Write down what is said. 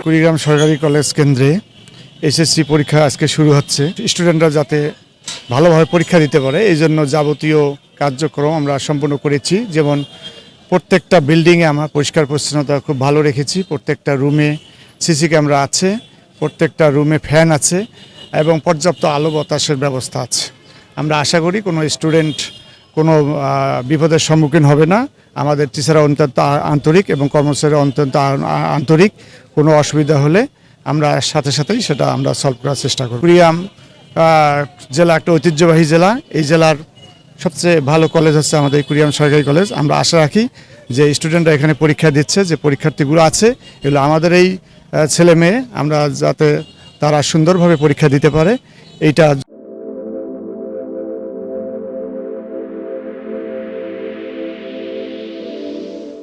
কুড়িগ্রাম সরকারি কলেজ কেন্দ্রে এসএসসি পরীক্ষা আজকে শুরু হচ্ছে। স্টুডেন্টরা যাতে ভালোভাবে পরীক্ষা দিতে পারে এই জন্য যাবতীয় কার্যক্রম আমরা সম্পন্ন করেছি। যেমন প্রত্যেকটা বিল্ডিংয়ে আমরা পরিষ্কার পরিচ্ছন্নতা খুব ভালো রেখেছি। প্রত্যেকটা রুমে সিসি ক্যামেরা আছে, প্রত্যেকটা রুমে ফ্যান আছে এবং পর্যাপ্ত আলো বাতাসের ব্যবস্থা আছে। আমরা আশা করি কোনো স্টুডেন্ট কোনো বিপদের সম্মুখীন হবে না। আমাদের টিচাররা অত্যন্ত আন্তরিক এবং কর্মচারীরা অত্যন্ত আন্তরিক। কোনো অসুবিধা হলে আমরা সাথে সাথেই সেটা আমরা সলভ করার চেষ্টা করি। কুড়িগ্রাম জেলা একটা ঐতিহ্যবাহী জেলা। এই জেলার সবচেয়ে ভালো কলেজ হচ্ছে আমাদের কুড়িগ্রাম সরকারি কলেজ। আমরা আশা রাখি যে স্টুডেন্টরা এখানে পরীক্ষা দিচ্ছে, যে পরীক্ষার্থীগুলো আছে এগুলো আমাদের এই ছেলে মেয়ে, আমরা যাতে তারা সুন্দরভাবে পরীক্ষা দিতে পারে এইটা